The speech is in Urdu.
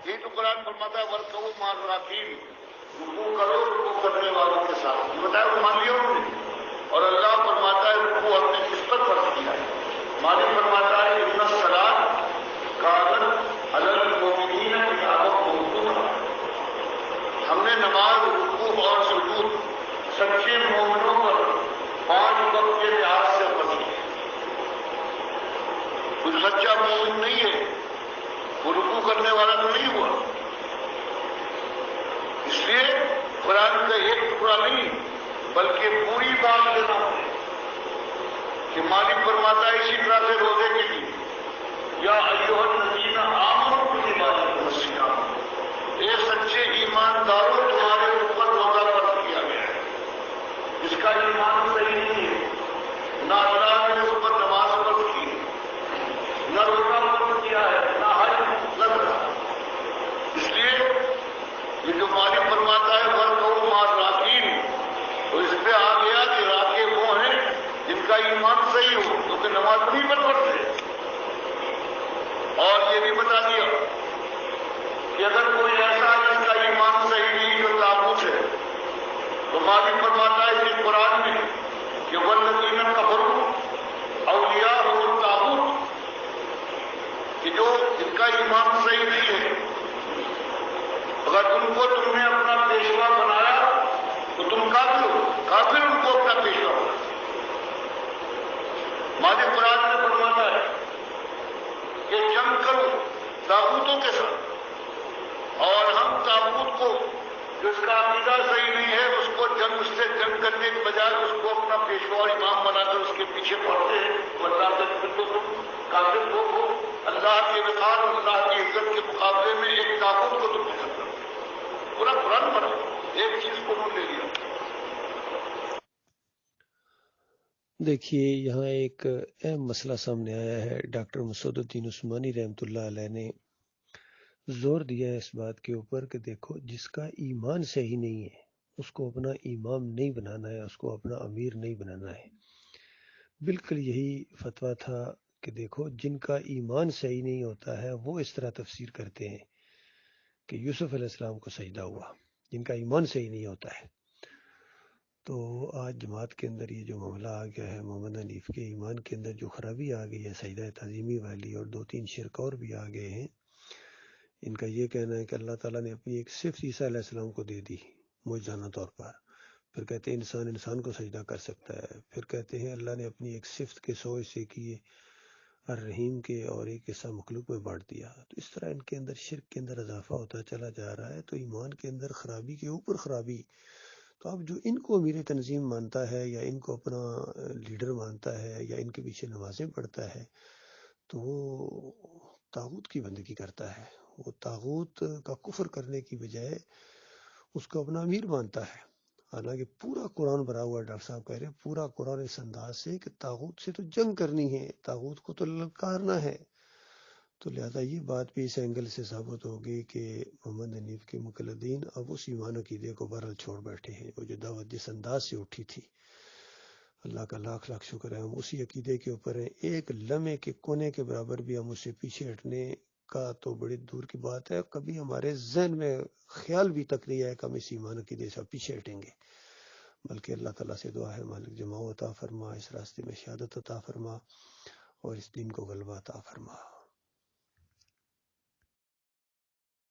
یہی تو قرآن فرماتا ہے ورکعوا مع الراکعین، رکوع کرو رکوع کرنے والوں کے ساتھ. یہ بتایا وہ مان لیا انہوں نے. اور اللہ فرماتا ہے رکوع ہم نے کس پر فرض کیا ہے. مالک فرماتا ہے ان الصلاۃ کانت علی المؤمنین کتابا موقوتا. ہم نے نماز رکوع اور سجود سچے مومنوں پر 5 وقت کے لحاظ سے فرض کی. کوئی سچا مومن نہیں ہے وہ رکوع کرنے والا تو نہیں ہوا. اس لیے قرآن کا ایک ٹکڑا نہیں بلکہ پوری بات لینا ہے کہ مالک فرماتا ہے اسی طرح سے روزے کے لیے یا ایھا الذین آمنوا کتب علیکم الصیام، اے سچے ایمانداروں تمہارے اوپر روزہ فرض کیا گیا ہے. جس کا ایمان صحیح نہیں ہے نہ اللہ نے اس پر نماز فرض کی ہے، نہ روزہ فرض کیا ہے، نہ حج لگ رہا. اس لیے یہ جو مالک فرماتا ہے ورکعوا مع الراکعین، تو اس پہ آ گیا کہ راکع وہ ہیں جن کا ایمان صحیح ہو، کیونکہ نماز نہیں پڑھتے. اور یہ بھی بتا دیا کہ اگر کوئی ایسا جس کا ایمان صحیح نہیں جو طاغوت ہے، تو مالک فرماتا ہے اس قرآن میں کہ والذین کفروا اولیاءہم الطاغوت، کہ جو جن کا ایمان صحیح نہیں ہے اگر تم کو تم نے اپنا پیشوا بنایا تو تم کافر ہو. کافر ان کو اپنا پیشوا بنا. مالک قرآن میں فرماتا ہے کہ جنگ کرو طاغوتوں کے ساتھ، اور ہم طاغوت کو جو اس کا عقیدہ صحیح نہیں ہے اس کو اس سے جنگ کرنے کے بجائے اس کو اپنا پیشوا اور امام بنا کر اس کے پیچھے پڑھتے ہیں. تو اللہ سے پھر تو تم کافر لوگ ہو. اللہ کے وقار اور اللہ کی عزت کے مقابلے میں ایک طاغوت کو تم پسند کرو. پورا قرآن پڑھا ایک چیز کو انہوں نے لے لیا. دیکھیے یہاں ایک اہم مسئلہ سامنے آیا ہے. ڈاکٹر مسعود الدین عثمانی رحمۃ اللہ علیہ نے زور دیا ہے اس بات کے اوپر کہ دیکھو جس کا ایمان صحیح نہیں ہے اس کو اپنا امام نہیں بنانا ہے، اس کو اپنا امیر نہیں بنانا ہے. بالکل یہی فتویٰ تھا کہ دیکھو جن کا ایمان صحیح نہیں ہوتا ہے وہ اس طرح تفسیر کرتے ہیں کہ یوسف علیہ السلام کو سجدہ ہوا، جن کا ایمان صحیح نہیں ہوتا ہے. تو آج جماعت کے اندر یہ جو معاملہ آ گیا ہے، محمد حنیف کے ایمان کے اندر جو خرابی آ گئی ہے سجدہ تعظیمی والی، اور 2-3 شرک اور بھی آ گئے ہیں. ان کا یہ کہنا ہے کہ اللہ تعالیٰ نے اپنی ایک صفت عیسیٰ علیہ السلام کو دے دی معجزانہ طور پر. پھر کہتے ہیں انسان کو سجدہ کر سکتا ہے. پھر کہتے ہیں اللہ نے اپنی ایک صفت کے 100 حصے کیے الرحیم کے اور ایک حصہ مخلوق میں بانٹ دیا. تو اس طرح ان کے اندر شرک کے اندر اضافہ ہوتا چلا جا رہا ہے. تو ایمان کے اندر خرابی کے اوپر خرابی. تو اب جو ان کو امیر تنظیم مانتا ہے یا ان کو اپنا لیڈر مانتا ہے یا ان کے پیچھے نمازیں پڑھتا ہے تو وہ طاغوت کی بندگی کرتا ہے. وہ طاغوت کا کفر کرنے کی بجائے اس کو اپنا امیر مانتا ہے. حالانکہ پورا قرآن بھرا ہوا ہے. ڈاکٹر صاحب کہہ رہے ہیں پورا قرآن اس انداز سے کہ طاغوت سے تو جنگ کرنی ہے، طاغوت کو تو للکارنا ہے. تو لہذا یہ بات بھی اس اینگل سے ثابت ہوگی کہ محمد حنیف کے مقلدین اب اس ایمان عقیدے کو بہرحال چھوڑ بیٹھے ہیں. وہ جو دعوت جس انداز سے اٹھی تھی، اللہ کا لاکھ لاکھ شکر ہے ہم اسی عقیدے کے اوپر ہیں. ایک لمحے کے کونے کے برابر بھی ہم اس سے پیچھے ہٹنے کا تو بڑی دور کی بات ہے. کبھی ہمارے ذہن میں خیال بھی تک نہیں ہے کہ ہم اس ایمان عقیدے سے پیچھے ہٹیں گے. بلکہ اللہ تعالیٰ سے دعا ہے مالک جماع عطا فرما، اس راستے میں شہادت عطا فرما اور اس دین کو غلبہ عطا فرما.